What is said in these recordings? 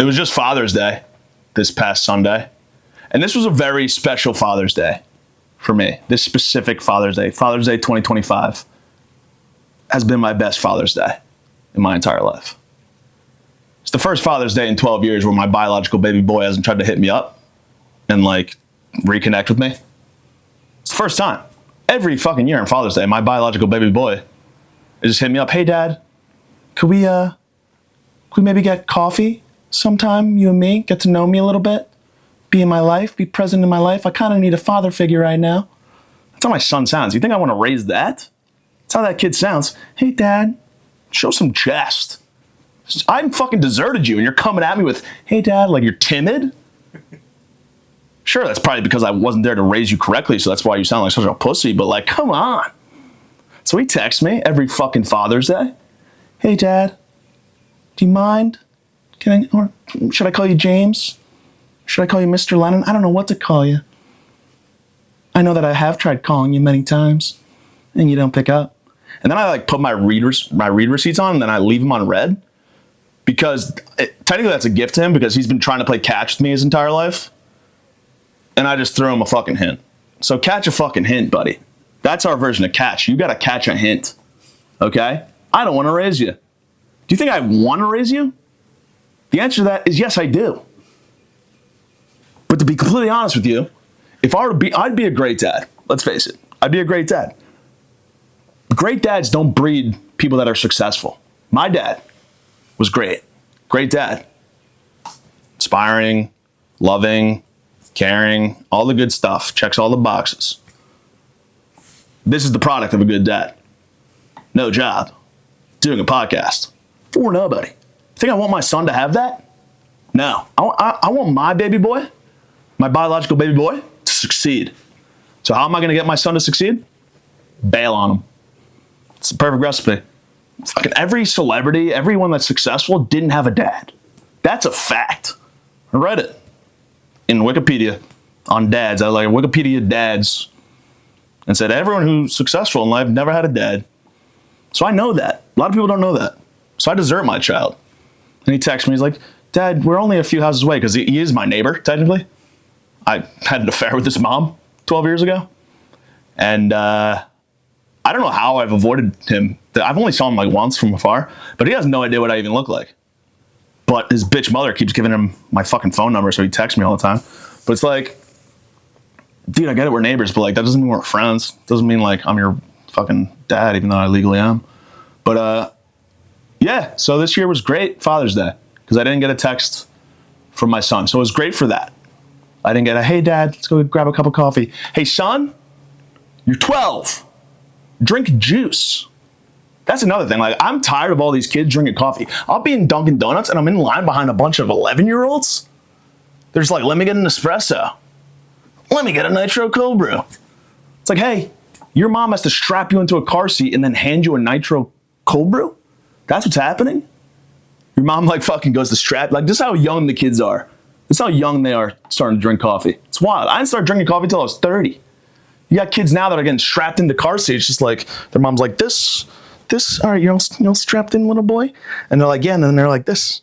it was just Father's Day this past Sunday. And this was a very special Father's Day for me. This specific Father's Day 2025, has been my best Father's Day in my entire life. It's the first Father's Day in 12 years where my biological baby boy hasn't tried to hit me up and like reconnect with me. It's the first time. Every fucking year on Father's Day, my biological baby boy just hit me up. Hey, Dad, could we maybe get coffee sometime, you and me, get to know me a little bit, be in my life, be present in my life. I kind of need a father figure right now. That's how my son sounds. You think I want to raise that? That's how that kid sounds. Hey, Dad, show some chest. I fucking deserted you and you're coming at me with, hey, Dad, like you're timid? Sure, that's probably because I wasn't there to raise you correctly, so that's why you sound like such a pussy, but like, come on. So he texts me every fucking Father's Day. Hey, Dad, do you mind? Or should I call you James? Should I call you Mr. Lennon? I don't know what to call you. I know that I have tried calling you many times, and you don't pick up. And then I like put my read receipts on, and then I leave them on red. Because technically that's a gift to him because he's been trying to play catch with me his entire life. And I just throw him a fucking hint. So catch a fucking hint, buddy. That's our version of catch. You got to catch a hint. Okay? I don't want to raise you. Do you think I want to raise you? The answer to that is yes, I do. But to be completely honest with you, if I were to be, I'd be a great dad. Let's face it. I'd be a great dad. Great dads don't breed people that are successful. My dad was great. Great dad. Inspiring, loving, caring, all the good stuff. Checks all the boxes. This is the product of a good dad. No job. Doing a podcast. For nobody. Think I want my son to have that? No. I want my baby boy, my biological baby boy, to succeed. So how am I going to get my son to succeed? Bail on him. It's the perfect recipe. Fucking every celebrity, everyone that's successful didn't have a dad. That's a fact. I read it in Wikipedia on dads. I like Wikipedia dads and said everyone who's successful in life never had a dad. So I know that. A lot of people don't know that. So I desert my child. And he texts me. He's like, Dad, we're only a few houses away because he is my neighbor, technically. I had an affair with his mom 12 years ago. And I don't know how I've avoided him. I've only saw him like once from afar, but he has no idea what I even look like. But his bitch mother keeps giving him my fucking phone number, so he texts me all the time. But it's like, dude, I get it, we're neighbors, but like that doesn't mean we're friends. Doesn't mean like I'm your fucking dad, even though I legally am. But yeah, so this year was great, Father's Day, because I didn't get a text from my son. So it was great for that. I didn't get a, hey, Dad, let's go grab a cup of coffee. Hey, son, you're 12. Drink juice. That's another thing. Like, I'm tired of all these kids drinking coffee. I'll be in Dunkin' Donuts and I'm in line behind a bunch of 11-year-olds. They're just like, let me get an espresso. Let me get a nitro cold brew. It's like, hey, your mom has to strap you into a car seat and then hand you a nitro cold brew? That's what's happening? Your mom like fucking goes to strap. Like, this is how young the kids are. This is how young they are starting to drink coffee. It's wild. I didn't start drinking coffee until I was 30. You got kids now that are getting strapped into car seats, just like their mom's like, this, all right, you're all strapped in, little boy? And they're like, yeah, and then they're like, this.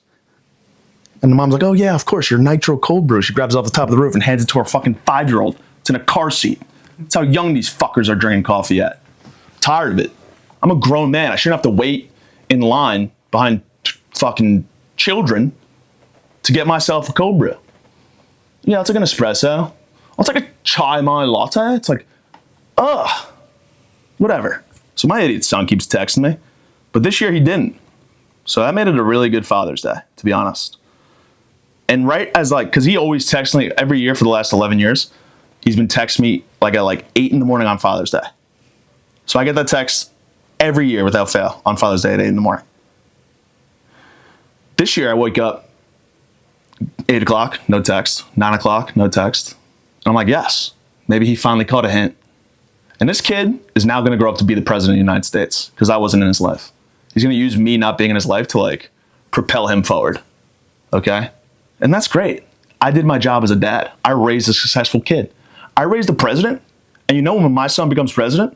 And the mom's like, oh yeah, of course, your nitro cold brew. She grabs it off the top of the roof and hands it to her fucking 5-year-old. It's in a car seat. That's how young these fuckers are drinking coffee at. I'm tired of it. I'm a grown man. I shouldn't have to wait in line behind fucking children to get myself a cold brew. Yeah, I'll take an espresso. I'll take a chai mai latte. It's like, ugh, whatever. So my idiot son keeps texting me, but this year he didn't. So that made it a really good Father's Day, to be honest. And right as like, because he always texts me every year for the last 11 years, he's been texting me like at like 8 in the morning on Father's Day. So I get that text every year without fail on Father's Day at 8 in the morning. This year I wake up 8 o'clock, no text. 9 o'clock, no text. And I'm like, yes, maybe he finally caught a hint. And this kid is now going to grow up to be the president of the United States because I wasn't in his life. He's going to use me not being in his life to like propel him forward. Okay? And that's great. I did my job as a dad. I raised a successful kid. I raised a president. And you know, when my son becomes president,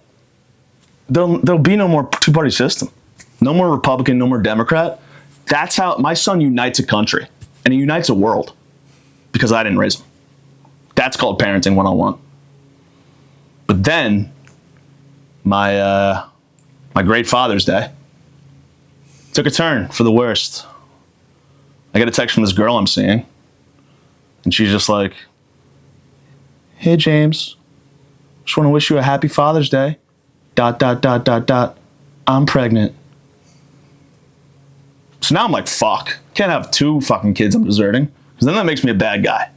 there'll be no more two-party system. No more Republican, no more Democrat. That's how my son unites a country. And it unites a world because I didn't raise them. That's called parenting 101. But then my great Father's Day took a turn for the worst. I get a text from this girl I'm seeing, and she's just like, "Hey, James, just want to wish you a happy Father's Day. ... I'm pregnant." So now I'm like, fuck. Can't have 2 fucking kids I'm deserting, because then that makes me a bad guy.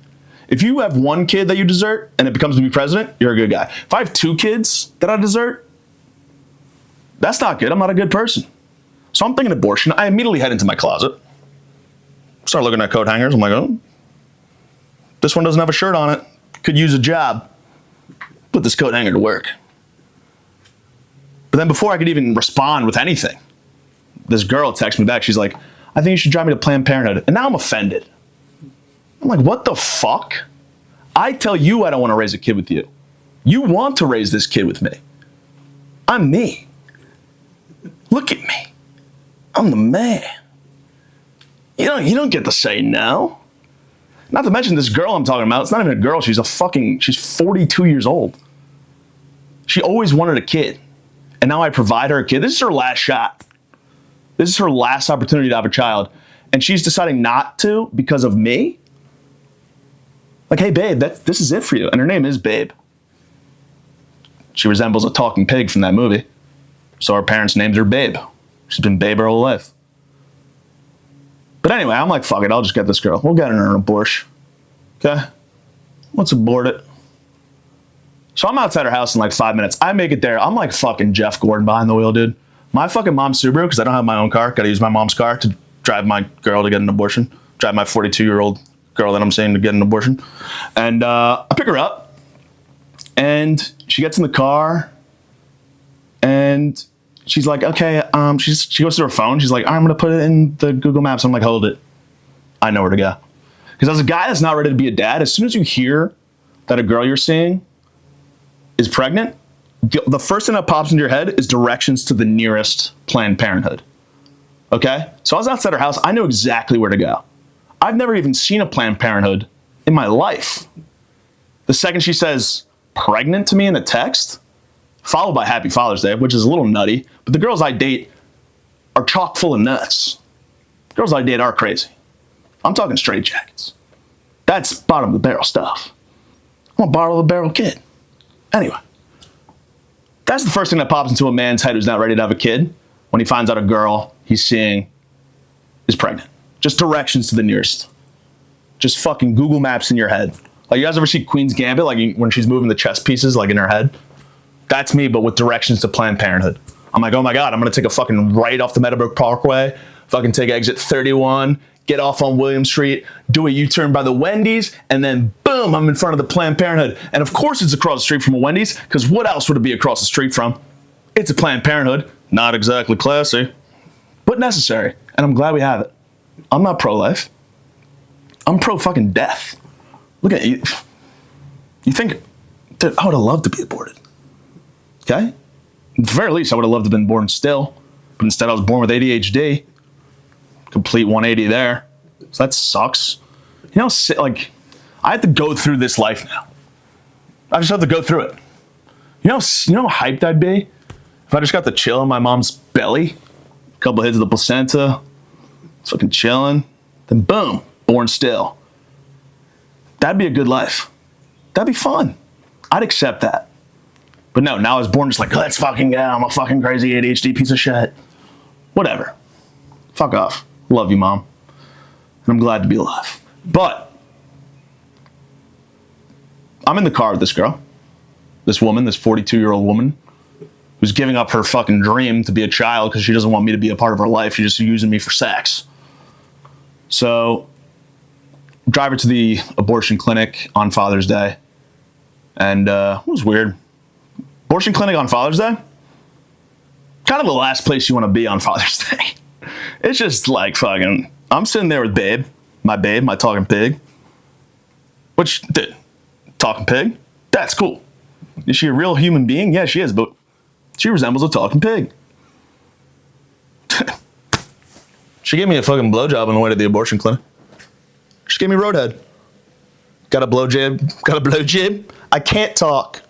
If you have 1 kid that you desert and it becomes to be president, you're a good guy. If I have 2 kids that I desert, that's not good. I'm not a good person. So I'm thinking abortion. I immediately head into my closet. Start looking at coat hangers. I'm like, oh, this one doesn't have a shirt on it. Could use a job. Put this coat hanger to work. But then before I could even respond with anything, this girl texts me back. She's like, "I think you should drive me to Planned Parenthood." And now I'm offended. I'm like, what the fuck? I tell you I don't want to raise a kid with you. You want to raise this kid with me. I'm me. Look at me. I'm the man. You don't get to say no. Not to mention this girl I'm talking about. It's not even a girl. She's 42 years old. She always wanted a kid. And now I provide her a kid. This is her last shot. This is her last opportunity to have a child. And she's deciding not to because of me? Like, hey, babe, this is it for you. And her name is Babe. She resembles a talking pig from that movie. So our parents named her Babe. She's been Babe her whole life. But anyway, I'm like, fuck it, I'll just get this girl. We'll get her an abortion. Okay? Let's abort it. So I'm outside her house in like 5 minutes. I make it there. I'm like fucking Jeff Gordon behind the wheel, dude. My fucking mom's Subaru, because I don't have my own car. Gotta use my mom's car to drive my girl to get an abortion. Drive my 42-year-old girl that I'm seeing to get an abortion. And I pick her up. And she gets in the car. And she's like, okay, she goes to her phone. She's like, I'm going to put it in the Google Maps. I'm like, hold it. I know where to go. Because as a guy that's not ready to be a dad, as soon as you hear that a girl you're seeing is pregnant, the first thing that pops into your head is directions to the nearest Planned Parenthood. Okay? So I was outside her house. I knew exactly where to go. I've never even seen a Planned Parenthood in my life. The second she says pregnant to me in a text, followed by Happy Father's Day, which is a little nutty, but the girls I date are chock full of nuts. Girls I date are crazy. I'm talking straight jackets. That's bottom of the barrel stuff. I'm a bottom of the barrel kid. Anyway, that's the first thing that pops into a man's head who's not ready to have a kid when he finds out a girl he's seeing is pregnant. Just directions to the nearest. Just fucking Google Maps in your head. Like, you guys ever see Queen's Gambit, like when she's moving the chess pieces, like in her head? That's me, but with directions to Planned Parenthood. I'm like, oh my God, I'm gonna take a fucking right off the Meadowbrook Parkway, fucking take exit 31, get off on William Street, do a U-turn by the Wendy's, and then boom, I'm in front of the Planned Parenthood. And of course it's across the street from a Wendy's, because what else would it be across the street from? It's a Planned Parenthood. Not exactly classy, but necessary. And I'm glad we have it. I'm not pro-life. I'm pro-fucking death. Look at you. You think, dude, I would have loved to be aborted. Okay? At the very least, I would have loved to have been born still. But instead, I was born with ADHD. Complete 180 there. So that sucks. You know, like, I have to go through this life now. I just have to go through it. You know how hyped I'd be if I just got to chill in my mom's belly? A couple hits of the placenta. It's fucking chilling. Then boom, born still. That'd be a good life. That'd be fun. I'd accept that. But no, now I was born just like, let's fucking go. I'm a fucking crazy ADHD piece of shit. Whatever. Fuck off. Love you, Mom. And I'm glad to be alive. But I'm in the car with this girl. This woman, this 42-year-old woman, who's giving up her fucking dream to be a child because she doesn't want me to be a part of her life. She's just using me for sex. So, drive her to the abortion clinic on Father's Day. And it was weird. Abortion clinic on Father's Day? Kind of the last place you want to be on Father's Day. It's just like fucking, I'm sitting there with Babe, my talking pig. Which, dude, talking pig? That's cool. Is she a real human being? Yeah, she is, but she resembles a talking pig. She gave me a fucking blowjob on the way to the abortion clinic. Just gave me roadhead. Got a blow jib. I can't talk.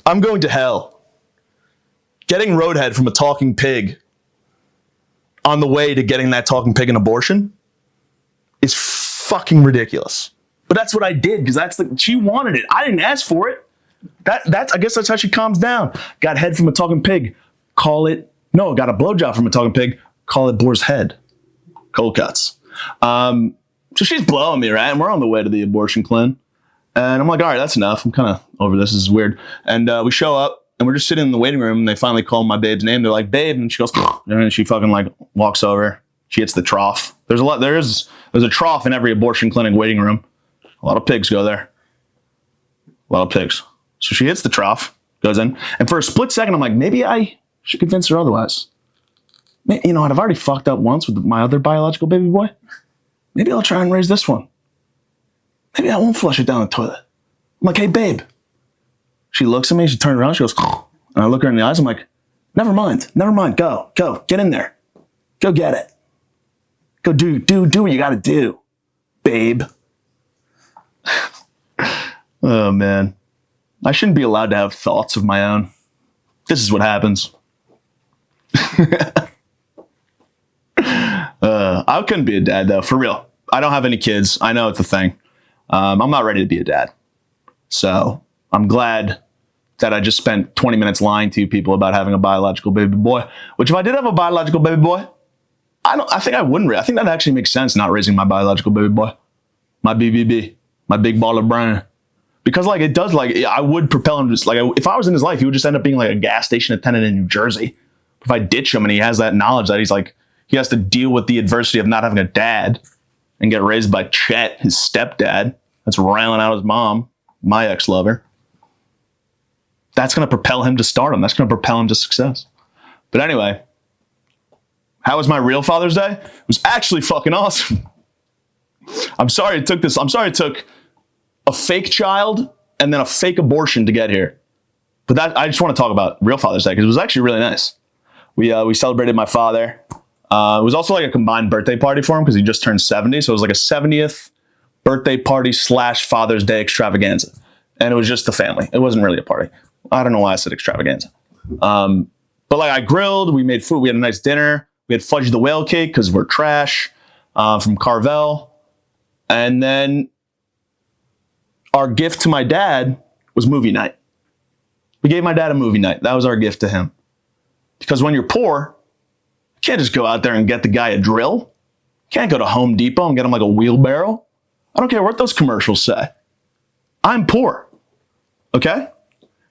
I'm going to hell. Getting roadhead from a talking pig on the way to getting that talking pig an abortion is fucking ridiculous. But that's what I did because she wanted it. I didn't ask for it. I guess that's how she calms down. Got head from a talking pig. Got a blowjob from a talking pig. Call it boar's head. Cold cuts. So she's blowing me, right? And we're on the way to the abortion clinic. And I'm like, all right, that's enough. I'm kind of over this. This is weird. And we show up and we're just sitting in the waiting room and they finally call my babe's name. They're like, babe. And she goes, and then she fucking like walks over. She hits the trough. There's a trough in every abortion clinic waiting room. A lot of pigs go there. A lot of pigs. So she hits the trough, goes in. And for a split second, I'm like, maybe I should convince her otherwise. You know what? I've already fucked up once with my other biological baby boy. Maybe I'll try and raise this one. Maybe I won't flush it down the toilet. I'm like, hey, babe. She looks at me. She turns around. She goes, and I look her in the eyes. I'm like, never mind. Go, get in there. Go get it. Go do what you got to do, babe. Oh, man. I shouldn't be allowed to have thoughts of my own. This is what happens. I couldn't be a dad, though, for real. I don't have any kids. I know it's a thing. I'm not ready to be a dad. So I'm glad that I just spent 20 minutes lying to people about having a biological baby boy, which if I did have a biological baby boy, I think I wouldn't. I think that actually makes sense, not raising my biological baby boy. My BBB, my big ball of brain. Because like it does, like I would propel him. Just like if I was in his life, he would just end up being like a gas station attendant in New Jersey. If I ditch him and he has that knowledge that he's like, he has to deal with the adversity of not having a dad and get raised by Chet, his stepdad, that's railing out his mom, my ex-lover. That's going to propel him to stardom. That's going to propel him to success. But anyway, how was my real Father's Day? It was actually fucking awesome. I'm sorry it took a fake child and then a fake abortion to get here. But that I just want to talk about real Father's Day because it was actually really nice. We celebrated my father. It was also like a combined birthday party for him because he just turned 70. So it was like a 70th birthday party / Father's Day extravaganza. And it was just the family. It wasn't really a party. I don't know why I said extravaganza. But like I grilled, we made food, we had a nice dinner. We had Fudge the Whale cake because we're trash from Carvel. And then our gift to my dad was movie night. We gave my dad a movie night. That was our gift to him. Because when you're poor, you can't just go out there and get the guy a drill. You can't go to Home Depot and get him like a wheelbarrow. I don't care what those commercials say. I'm poor. Okay?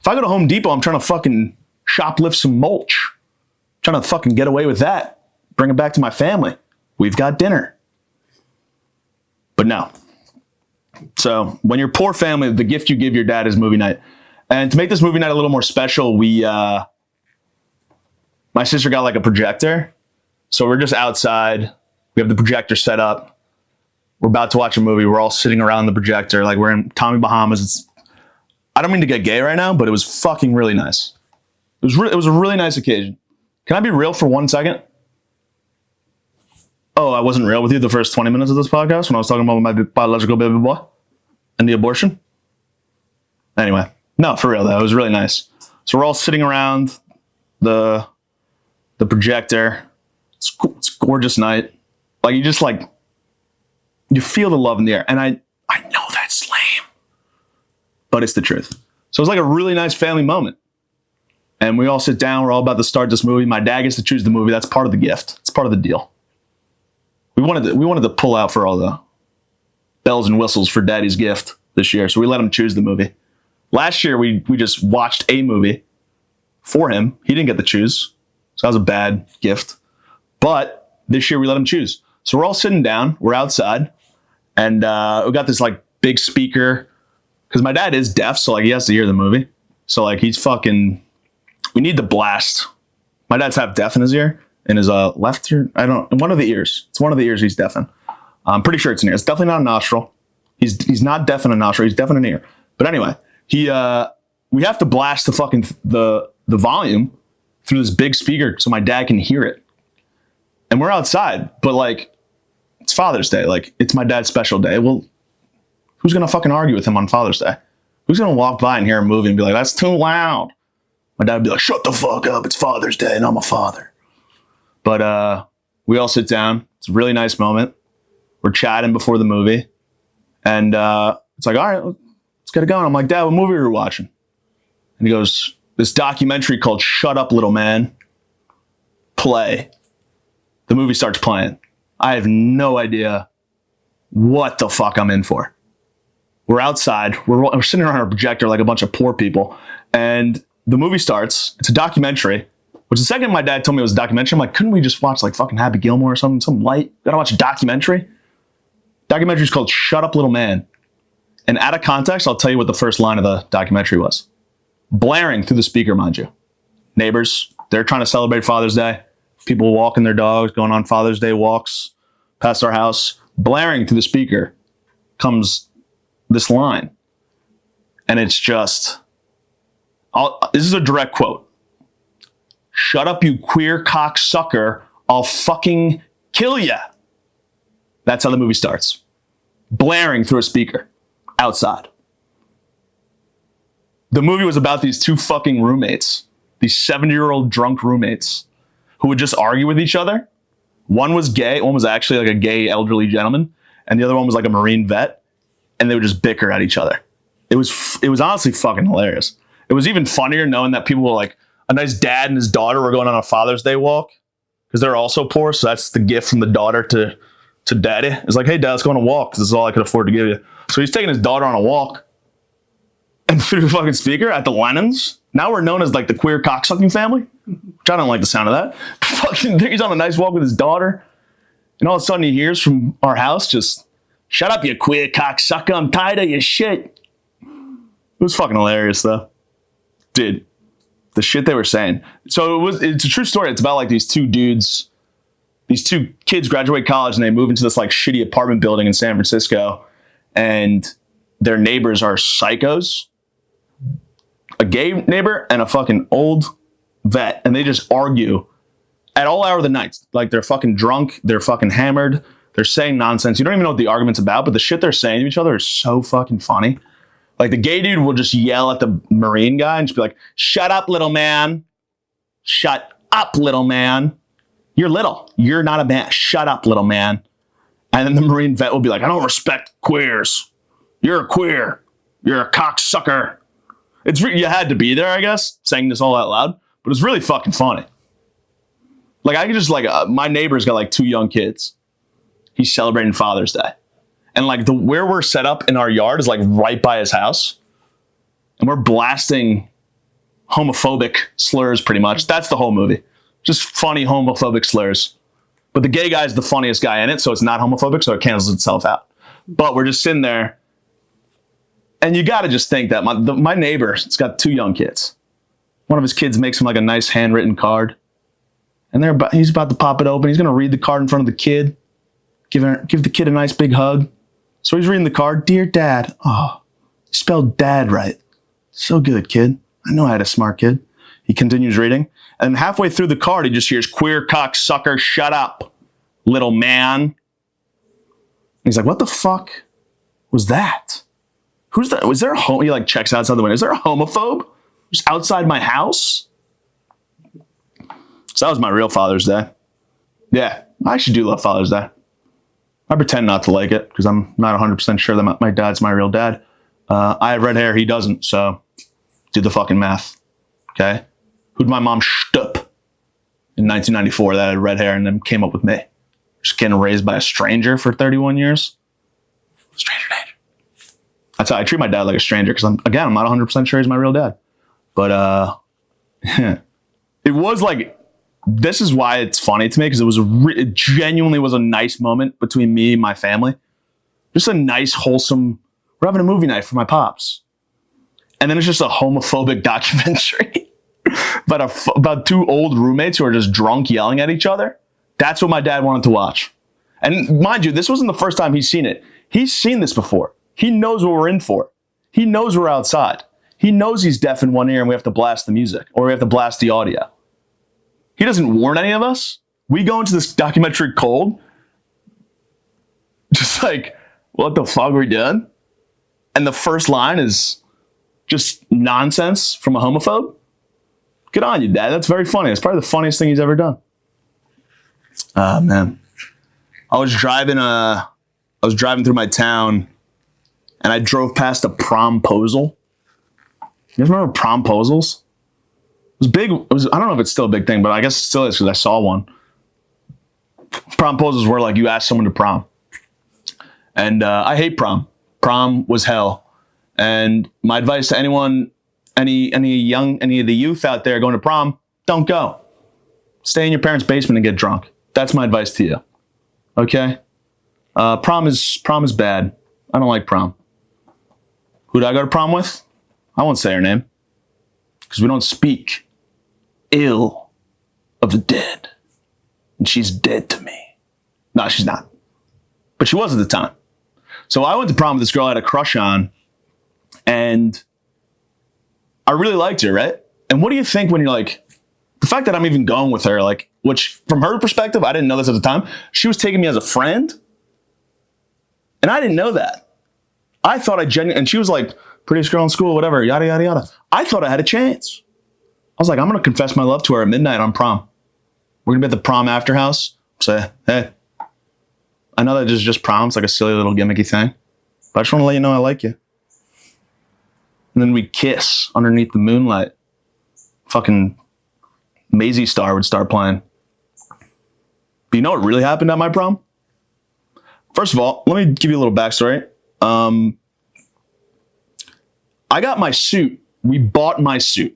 If I go to Home Depot, I'm trying to fucking shoplift some mulch. I'm trying to fucking get away with that. Bring it back to my family. We've got dinner. But no. So when you're poor family, the gift you give your dad is movie night. And to make this movie night a little more special, my sister got like a projector. So we're just outside. We have the projector set up. We're about to watch a movie. We're all sitting around the projector. Like we're in Tommy Bahamas. I don't mean to get gay right now, but it was fucking really nice. It was a really nice occasion. Can I be real for 1 second? Oh, I wasn't real with you the first 20 minutes of this podcast when I was talking about my biological baby boy and the abortion? Anyway, no, for real though. It was really nice. So we're all sitting around the projector. It's a gorgeous night. Like you just like, you feel the love in the air. And I know that's lame, but it's the truth. So it's like a really nice family moment. And we all sit down. We're all about to start this movie. My dad gets to choose the movie. That's part of the gift. It's part of the deal. We wanted to pull out for all the bells and whistles for Daddy's gift this year. So we let him choose the movie. Last year, we just watched a movie for him. He didn't get to choose. So that was a bad gift. But this year we let him choose. So we're all sitting down. We're outside. And we got this like big speaker. Because my dad is deaf. So like he has to hear the movie. So like he's fucking... We need the blast. My dad's half deaf in his ear. In his left ear. One of the ears. It's one of the ears he's deaf in. I'm pretty sure it's an ear. It's definitely not a nostril. He's not deaf in a nostril. He's deaf in an ear. But anyway, we have to blast the volume through this big speaker so my dad can hear it. And we're outside, but like, it's Father's Day. Like, it's my dad's special day. Well, who's going to fucking argue with him on Father's Day? Who's going to walk by and hear a movie and be like, that's too loud? My dad would be like, shut the fuck up. It's Father's Day and I'm a father. But we all sit down. It's a really nice moment. We're chatting before the movie. And it's like, all right, let's get it going. I'm like, Dad, what movie are we watching? And he goes, this documentary called Shut Up, Little Man. Play. The movie starts playing. I have no idea what the fuck I'm in for. We're outside. We're sitting around our projector like a bunch of poor people. And the movie starts. It's a documentary. Which the second my dad told me it was a documentary, I'm like, couldn't we just watch like fucking Happy Gilmore or something? Some light. Gotta watch a documentary. Documentary is called Shut Up, Little Man. And out of context, I'll tell you what the first line of the documentary was. Blaring through the speaker, mind you. Neighbors, they're trying to celebrate Father's Day. People walking their dogs, going on Father's Day walks past our house. Blaring through the speaker comes this line. And it's just, this is a direct quote. Shut up, you queer cocksucker. I'll fucking kill ya. That's how the movie starts. Blaring through a speaker outside. The movie was about these two fucking roommates, these 70-year-old drunk roommates who would just argue with each other. One was gay. One was actually like a gay elderly gentleman. And the other one was like a Marine vet. And they would just bicker at each other. It was honestly fucking hilarious. It was even funnier knowing that people were like, a nice dad and his daughter were going on a Father's Day walk because they're also poor. So that's the gift from the daughter to daddy. It's like, hey, Dad, let's go on a walk. This is all I could afford to give you. So he's taking his daughter on a walk. And through the fucking speaker at the Lennons, now we're known as like the queer cocksucking family, which I don't like the sound of that. Fucking he's on a nice walk with his daughter. And all of a sudden he hears from our house just, shut up, you queer cocksucker. I'm tired of your shit. It was fucking hilarious, though. Dude. The shit they were saying. So it's a true story. It's about like these two dudes, these two kids graduate college and they move into this like shitty apartment building in San Francisco and their neighbors are psychos, a gay neighbor and a fucking old vet. And they just argue at all hour of the night. Like they're fucking drunk. They're fucking hammered. They're saying nonsense. You don't even know what the argument's about, but the shit they're saying to each other is so fucking funny. Like the gay dude will just yell at the Marine guy and just be like, shut up, little man. Shut up, little man. You're little. You're not a man. Shut up, little man. And then the Marine vet will be like, I don't respect queers. You're a queer. You're a cocksucker. You had to be there, I guess, saying this all out loud. But it's really fucking funny. Like I could just like, my neighbor's got like 2 young kids. He's celebrating Father's Day. And like where we're set up in our yard is like right by his house. And we're blasting homophobic slurs pretty much. That's the whole movie. Just funny homophobic slurs. But the gay guy's the funniest guy in it, so it's not homophobic, so it cancels itself out. But we're just sitting there. And you got to just think that my neighbor's got 2 young kids. One of his kids makes him like a nice handwritten card. And he's about to pop it open. He's going to read the card in front of the kid. Give the kid a nice big hug. So he's reading the card. Dear Dad. Oh, you spelled dad right. So good, kid. I know I had a smart kid. He continues reading. And halfway through the card, he just hears, queer cocksucker, shut up, little man. He's like, what the fuck was that? Who's that? Was there a He like checks outside the window. Is there a homophobe just outside my house? So that was my real Father's Day. Yeah, I actually do love Father's Day. I pretend not to like it because I'm not 100% sure that my dad's my real dad. I have red hair. He doesn't. So do the fucking math. Okay. Who'd my mom shtup in 1994 that had red hair and then came up with me? Just getting raised by a stranger for 31 years. Stranger danger. That's how I treat my dad like a stranger because I'm not 100% sure he's my real dad. But it was like, this is why it's funny to me because it genuinely was a nice moment between me and my family. Just a nice, wholesome, we're having a movie night for my pops. And then it's just a homophobic documentary about 2 old roommates who are just drunk yelling at each other. That's what my dad wanted to watch. And mind you, this wasn't the first time he's seen it. He's seen this before. He knows what we're in for. He knows we're outside. He knows he's deaf in one ear and we have to blast the music or we have to blast the audio. He doesn't warn any of us, We go into this documentary cold, just like, what the fuck are we doing? And the first line is just nonsense from a homophobe. Good on you, Dad. That's very funny. It's probably the funniest thing he's ever done. Ah, man. I was driving through my town, and I drove past a promposal. You guys remember promposals? It was big. I don't know if it's still a big thing, but I guess it still is because I saw one. Promposals were like you asked someone to prom. And I hate prom. Prom was hell. And my advice to anyone, any of the youth out there going to prom, don't go. Stay in your parents' basement and get drunk. That's my advice to you. Okay? Prom is bad. I don't like prom. Who did I go to prom with? I won't say her name. Because we don't speak ill of the dead. And she's dead to me. No, she's not. But she was at the time. So I went to prom with this girl I had a crush on. And I really liked her, right? And what do you think when you're like, the fact that I'm even going with her, like, which from her perspective, I didn't know this at the time. She was taking me as a friend. And I didn't know that. I thought and she was like, prettiest girl in school, whatever, yada, yada, yada. I thought I had a chance. I was like, I'm going to confess my love to her at midnight on prom. We're going to be at the prom after house. Say, hey, I know that is just prom. It's like a silly little gimmicky thing. But I just want to let you know I like you. And then we'd kiss underneath the moonlight. Fucking Maisie Star would start playing. But you know what really happened at my prom? First of all, let me give you a little backstory. I got my suit. We bought my suit.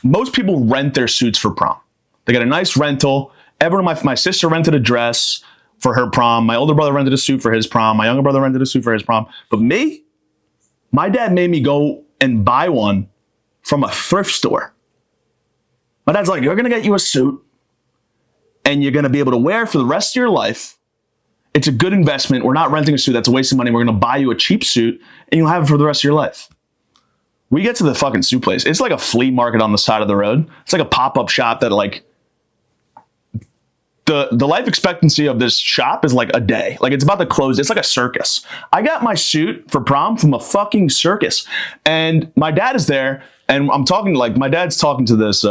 Most people rent their suits for prom. They got a nice rental. My sister rented a dress for her prom. My older brother rented a suit for his prom. My younger brother rented a suit for his prom. But me, my dad made me go and buy one from a thrift store. My dad's like, you're going to get you a suit and you're going to be able to wear it for the rest of your life. It's a good investment. We're not renting a suit. That's a waste of money. We're going to buy you a cheap suit and you'll have it for the rest of your life. We get to the fucking suit place. It's like a flea market on the side of the road. It's like a pop-up shop that like, the life expectancy of this shop is like a day. Like it's about to close. It's like a circus. I got my suit for prom from a fucking circus. And my dad is there. And my dad's talking to this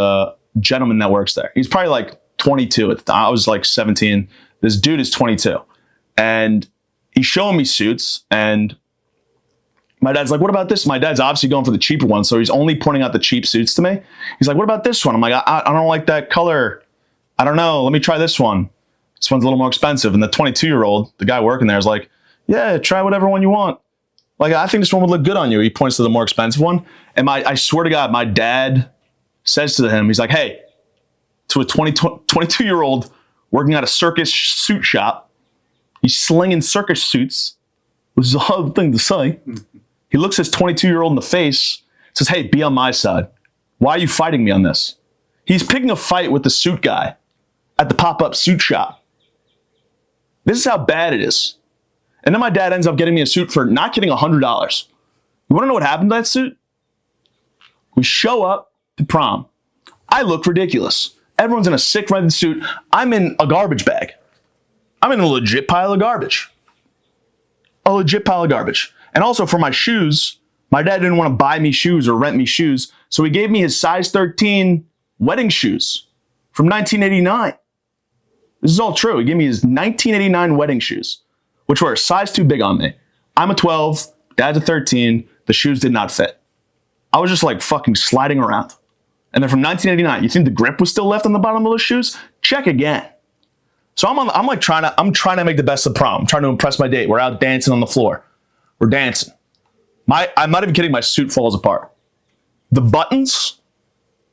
gentleman that works there. He's probably like 22 at the time. I was like 17. This dude is 22. And he's showing me suits. And my dad's like, what about this? My dad's obviously going for the cheaper one. So he's only pointing out the cheap suits to me. He's like, what about this one? I'm like, I don't like that color. I don't know. Let me try this one. This one's a little more expensive. And the 22-year-old, the guy working there, is like, yeah, try whatever one you want. Like, I think this one would look good on you. He points to the more expensive one. And I swear to God, my dad says to him, he's like, hey, to a 22-year-old working at a circus suit shop, he's slinging circus suits, which is a hard thing to say. He looks his 22-year-old in the face, says, hey, be on my side. Why are you fighting me on this? He's picking a fight with the suit guy at the pop-up suit shop. This is how bad it is. And then my dad ends up getting me a suit for not getting $100. You want to know what happened to that suit? We show up to prom. I look ridiculous. Everyone's in a sick rented suit. I'm in a garbage bag. I'm in a legit pile of garbage. A legit pile of garbage. And also for my shoes, my dad didn't want to buy me shoes or rent me shoes. So he gave me his size 13 wedding shoes from 1989. This is all true. He gave me his 1989 wedding shoes, which were a size too big on me. I'm a 12, dad's a 13. The shoes did not fit. I was just like fucking sliding around. And they're from 1989. You think the grip was still left on the bottom of those shoes? Check again. So I'm trying to make the best of prom. I'm trying to impress my date. We're out dancing on the floor. We're dancing. I'm not even kidding. My suit falls apart. The buttons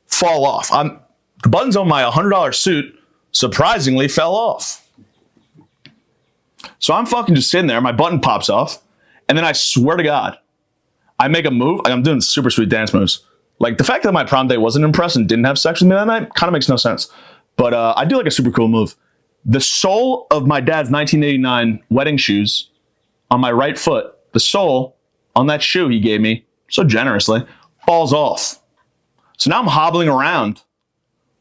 fall off. The buttons on my $100 suit surprisingly fell off. So I'm fucking just sitting there. My button pops off. And then I swear to God, I make a move. I'm doing super sweet dance moves. Like the fact that my prom date wasn't impressed and didn't have sex with me that night kind of makes no sense. But I do like a super cool move. The sole of my dad's 1989 wedding shoes on my right foot, the sole on that shoe he gave me so generously, falls off. So now I'm hobbling around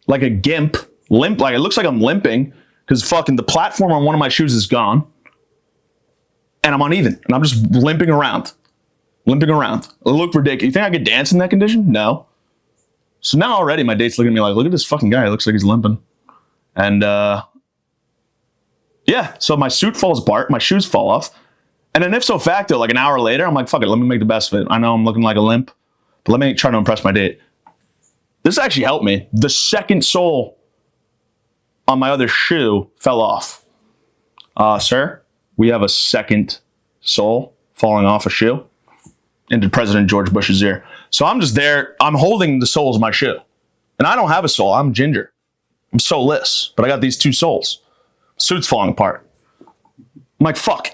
like a gimp limp, like it looks like I'm limping because fucking the platform on one of my shoes is gone. And I'm uneven. And I'm just limping around. Limping around. It looked ridiculous. You think I could dance in that condition? No. So now already my date's looking at me like, look at this fucking guy. It looks like he's limping. And yeah, so my suit falls apart. My shoes fall off. And then ipso facto, like an hour later, I'm like, fuck it, let me make the best of it. I know I'm looking like a limp, but let me try to impress my date. This actually helped me. The second sole on my other shoe fell off. Sir, we have a second sole falling off a shoe into President George Bush's ear. So I'm just there. I'm holding the soles of my shoe. And I don't have a sole. I'm ginger. I'm soleless. But I got these two soles. Suit's falling apart. I'm like, fuck.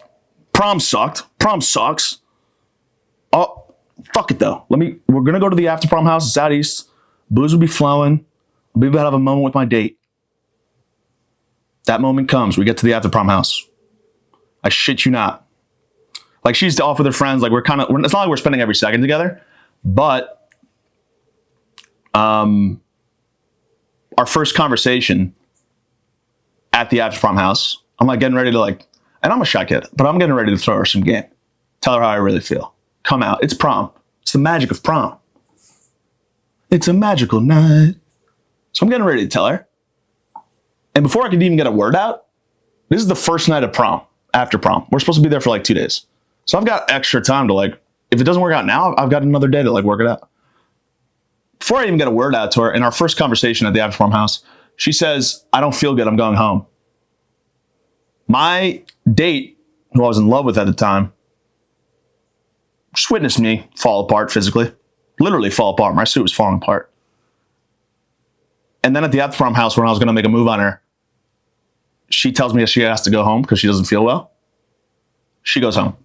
Prom sucked. Prom sucks. Oh, fuck it though. We're going to go to the after prom house. It's out east. Booze will be flowing. I'll be about to have a moment with my date. That moment comes. We get to the after prom house. I shit you not. Like she's off with her friends. Like it's not like we're spending every second together, but our first conversation at the after prom house, I'm like getting ready to and I'm a shy kid, but I'm getting ready to throw her some game. Tell her how I really feel. Come out. It's prom. It's the magic of prom. It's a magical night. So I'm getting ready to tell her. And before I could even get a word out, this is the first night of prom, after prom. We're supposed to be there for 2 days. So I've got extra time to if it doesn't work out now, I've got another day to work it out. Before I even get a word out to her, in our first conversation at the after prom house, she says, I don't feel good. I'm going home. My date, who I was in love with at the time, just witnessed me fall apart physically. Literally fall apart. My suit was falling apart. And then at the after prom house, when I was going to make a move on her, she tells me that she has to go home because she doesn't feel well. She goes home.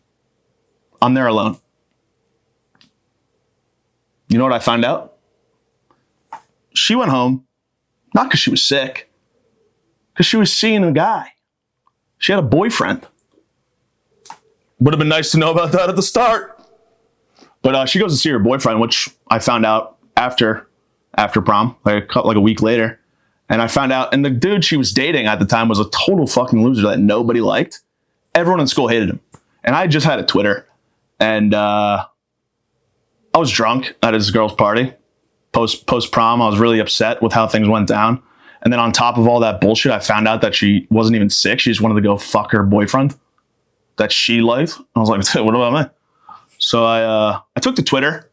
I'm there alone. You know what I found out? She went home, not because she was sick, because she was seeing a guy. She had a boyfriend. Would have been nice to know about that at the start. But she goes to see her boyfriend, which I found out after prom, like a week later. And I found out, and the dude she was dating at the time was a total fucking loser that nobody liked. Everyone in school hated him. And I just had a Twitter. And I was drunk at his girl's party. Post prom, I was really upset with how things went down. And then on top of all that bullshit, I found out that she wasn't even sick. She just wanted to go fuck her boyfriend that she liked. I was like, what about me? So I took to Twitter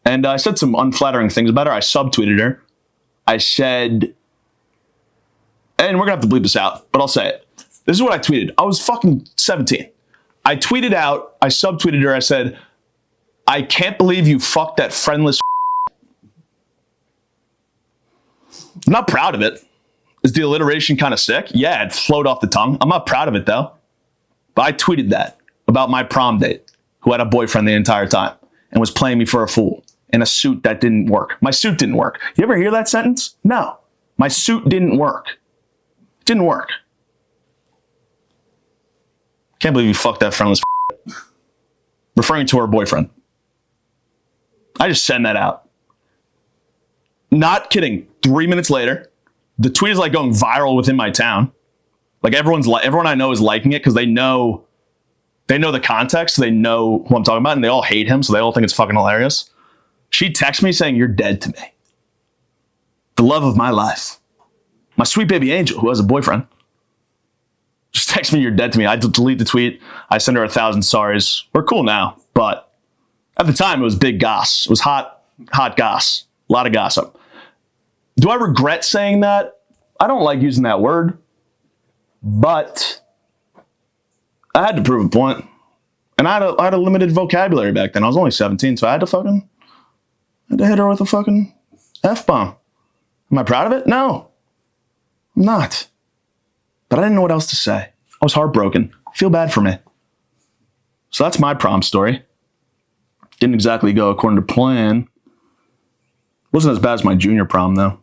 and I said some unflattering things about her. I subtweeted her. I said, and we're going to have to bleep this out, but I'll say it. This is what I tweeted. I was fucking 17. I tweeted out, I subtweeted her. I said, I can't believe you fucked that friendless. I'm not proud of it. Is the alliteration kind of sick? Yeah, it flowed off the tongue. I'm not proud of it though. But I tweeted that about my prom date who had a boyfriend the entire time and was playing me for a fool in a suit that didn't work. My suit didn't work. You ever hear that sentence? No. My suit didn't work. It didn't work. Can't believe you fucked that friendless. Referring to her boyfriend. I just send that out. Not kidding. 3 minutes later, the tweet is going viral within my town. Everyone I know is liking it because they know the context. They know who I'm talking about, and they all hate him, so they all think it's fucking hilarious. She texts me saying, "You're dead to me. The love of my life. My sweet baby angel who has a boyfriend." Just text me, "You're dead to me." I delete the tweet. I send her 1,000 sorries. We're cool now, but at the time it was big goss. It was hot goss. A lot of gossip. Do I regret saying that? I don't like using that word, but I had to prove a point. And I had a limited vocabulary back then. I was only 17, so I had to hit her with a fucking F-bomb. Am I proud of it? No, I'm not. But I didn't know what else to say. I was heartbroken. I feel bad for me. So that's my prom story. Didn't exactly go according to plan. Wasn't as bad as my junior prom, though.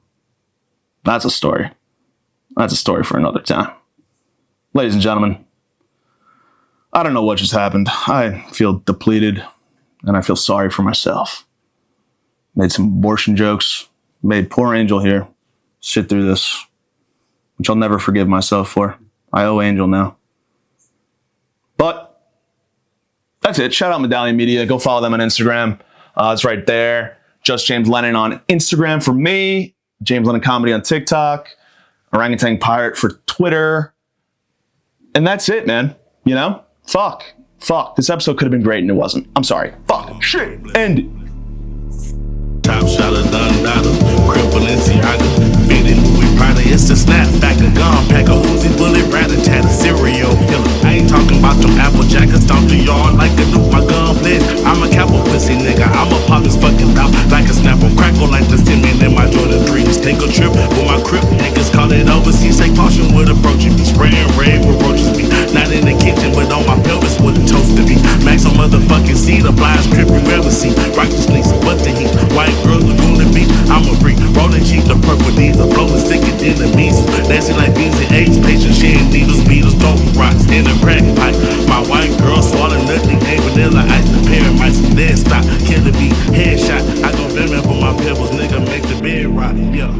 That's a story. That's a story for another time. Ladies and gentlemen, I don't know what just happened. I feel depleted, and I feel sorry for myself. Made some abortion jokes. Made poor Angel here sit through this. which I'll never forgive myself for. I owe Angel now. But that's it. Shout out Medallion Media. Go follow them on Instagram. It's right there. Just James Lennon on Instagram for me. James Lennon Comedy on TikTok. Orangutan Pirate for Twitter. And that's it, man. You know? Fuck. This episode could have been great and it wasn't. I'm sorry. Fuck. Shit. End it. Top shot of Dundada, cripple Balenciaga, fitted Louis Prada. It's a snapback, a gun pack, a Uzi bullet, rat-a-tat, a serial killer. I ain't talking about them apple jackets, stomp the yard like a nuke, my gun blitz. I'm a capital pussy nigga, I'ma pop his fucking top like a snapple, crackle like the cement in my Jordan 3s. Take a trip with my crip niggas, call it overseas. Say caution with approaching me, spraying red with roaches be. Not in the kitchen, but on my pelvis with the toast to be. Max on motherfucking seat, a blind strip you ever see. Righteous sneaks, but the heat, white girls Laguna Beach, I'm a freak. Rolling cheap, the purple diesel, flowing sicker than the measles. Dancing like beans and AIDS, patients, sharing needles, beetles, dope rocks in a crack pipe. My white girl swallow nothing, ain't vanilla ice. Paramites, dead stop, killer beat, headshot. I go venom for my pebbles, nigga, make the bed rock, yeah.